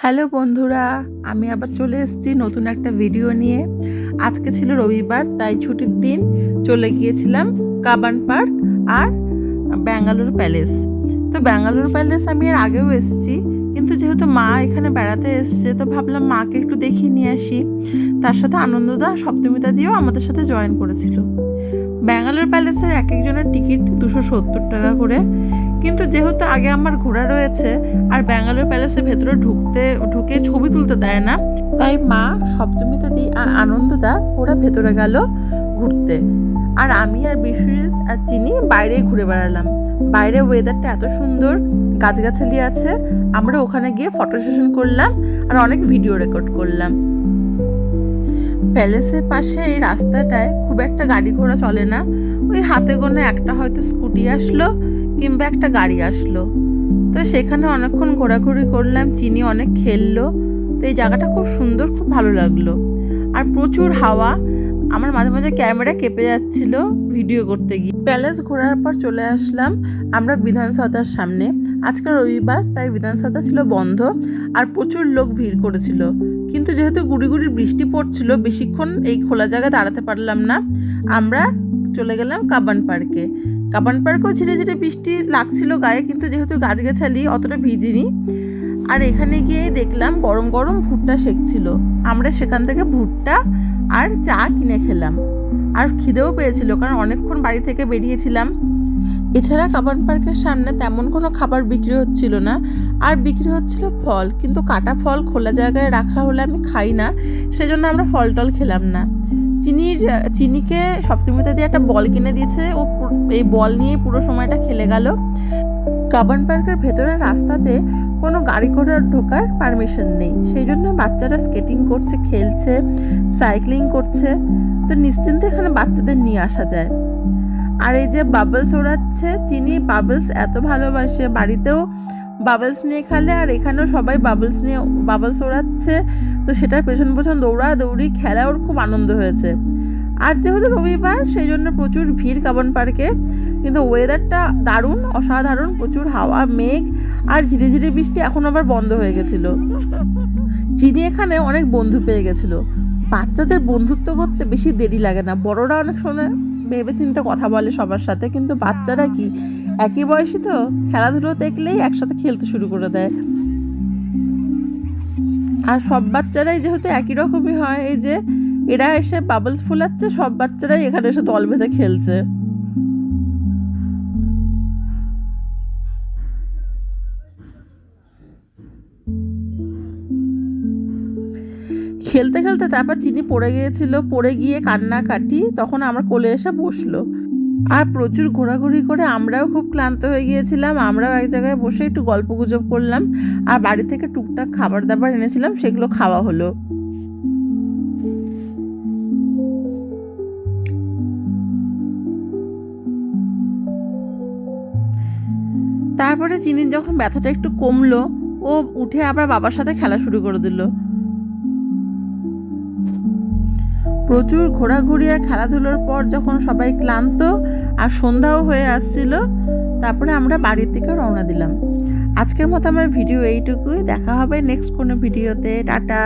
Hello বন্ধুরা, আমি আবার চলে এসেছি নতুন একটা ভিডিও নিয়ে। আজকে ছিল রবিবার, তাই ছুটির দিন চলে গিয়েছিলাম কাবান পার্ক আর ব্যাঙ্গালোর প্যালেস। তো ব্যাঙ্গালোর প্যালেস আমি এর আগেও এসেছি, কিন্তু যেহেতু মা এখানে বেড়াতে এসছে তো ভাবলাম মাকে একটু দেখিয়ে নিয়ে আসি। তার সাথে আনন্দদা সপ্তমিতা দিয়েও আমাদের সাথে জয়েন করেছিল। ব্যাঙ্গালোর প্যালেসের এক একজনের টিকিট 270 টাকা করে, কিন্তু যেহেতু আগে আমার ঘোরা রয়েছে আর ব্যাঙ্গালোর প্যালেসের ভেতরে ঢুকে ছবি তুলতে দেয় না, তাই মা, সপ্তমিতা দি আর আনন্দদা ওরা ভেতরে গেল ঘুরতে, আর আমি আর বিশ্বজিৎ আর চিনি বাইরে ঘুরে বেড়ালাম। বাইরে ওয়েদারটা এত সুন্দর, গাছগাছালি আছে। আমরা ওখানে গিয়ে ফটো সেশন করলাম আর অনেক ভিডিও রেকর্ড করলাম। প্যালেসের পাশে এই রাস্তাটায় খুব একটা গাড়ি ঘোড়া চলে না, ওই হাতে গোনা একটা হয়তো স্কুটি আসলো কিংবা একটা গাড়ি আসলো। তো সেখানে অনেকক্ষণ ঘোরাঘুরি করলাম, চিনি অনেক খেললো। তো এই জায়গাটা খুব সুন্দর, খুব ভালো লাগলো। আর প্রচুর হাওয়া, আমার মাঝে মাঝে ক্যামেরা কেঁপে যাচ্ছিল ভিডিও করতে গিয়ে। প্যালেস ঘোরার পর চলে আসলাম আমরা বিধানসভার সামনে। আজকে রবিবার, তাই বিধানসভা ছিল বন্ধ আর প্রচুর লোক ভিড় করেছিল। কিন্তু যেহেতু গুড়ি গুড়ি বৃষ্টি পড়ছিল, বেশিক্ষণ এই খোলা জায়গায় দাঁড়াতে পারলাম না। আমরা চলে গেলাম কাবান পার্কে। কাবান পার্কেও ঝিরে ঝিরে বৃষ্টি লাগছিল গায়ে, কিন্তু যেহেতু গাছগাছালি অতটা ভিজিনি। আর এখানে গিয়ে দেখলাম গরম গরম ভুট্টা সেঁকছিল। আমরা সেখান থেকে ভুট্টা আর চা কিনে খেলাম। আর খিদেও পেয়েছিল, কারণ অনেকক্ষণ বাড়ি থেকে বেরিয়েছিলাম। এছাড়া কাবান পার্কের সামনে তেমন কোনো খাবার বিক্রি হচ্ছিল না, আর বিক্রি হচ্ছিল ফল, কিন্তু কাটা ফল খোলা জায়গায় রাখা হলে আমি খাই না, সেজন্য আমরা ফল টল খেলাম না। চিনিকে সপ্তমিতা দিয়ে একটা বল কিনে দিয়েছে, ও এই বল নিয়ে পুরো সময়টা খেলে গেল। কাবান পার্কের ভেতরের রাস্তাতে কোনো গাড়ি ঘোড়া ঢোকার পারমিশন নেই, সেই জন্য বাচ্চারা স্কেটিং করছে, খেলছে, সাইক্লিং করছে। তো নিশ্চিন্তে এখানে বাচ্চাদের নিয়ে আসা যায়। আর এই যে বাবলস ওড়াচ্ছে, চিনি বাবলস এত ভালোবাসে, বাড়িতেও বাবলস নিয়ে খেলে, আর এখানেও সবাই বাবলস ওড়াচ্ছে। তো সেটার পেছন পেছন দৌড়াদৌড়ি খেলা, ওর খুব আনন্দ হয়েছে। আর যেহেতু রবিবার, সেই জন্য প্রচুর ভিড় কাবান পার্কে। কিন্তু ওয়েদারটা দারুণ, অসাধারণ, প্রচুর হাওয়া, মেঘ আর ঝিরে ঝিরে বৃষ্টি। এখন আবার বন্ধ হয়ে গেছিল। চিনি এখানে অনেক বন্ধু পেয়ে গেছিল। বাচ্চাদের বন্ধুত্ব করতে বেশি দেরি লাগে না, বড়রা অনেক সময় ভেবে চিন্তে কথা বলে সবার সাথে, কিন্তু বাচ্চারা কি, একই বয়সী তো, খেলাধুলো দেখলেই একসাথে খেলতে শুরু করে দেয়। আর সব বাচ্চারাই যেহেতু একই রকমই হয়, এই যে এরা এসে বাবলস ফুলাচ্ছে, সব বাচ্চারাই এখানে এসে দল বেঁধে খেলছে। খেলতে খেলতে তারপর চিনি পড়ে গিয়েছিল, পড়ে গিয়ে কান্নাকাটি, তখন আমার কোলে এসে বসলো। আর প্রচুর ঘোরাঘুরি করে আমরাও খুব ক্লান্ত হয়ে গিয়েছিলাম। আমরাও এক জায়গায় বসে একটু গল্প গুজব করলাম, আর বাড়ি থেকে টুকটাক খাবার দাবার এনেছিলাম, সেগুলো খাওয়া হলো। তারপরে চিনির যখন ব্যথাটা একটু কমলো, ও উঠে আবার বাবার সাথে খেলা শুরু করে দিল। প্রচুর ঘোরাঘুরি আর খেলাধুলোর পর যখন সবাই ক্লান্ত আর সন্ধ্যাও হয়ে আসছিল, তারপরে আমরা বাড়ির দিকে রওনা দিলাম। আজকের মতো আমার ভিডিও এইটুকুই, দেখা হবে নেক্সট কোনো ভিডিওতে। টাটা।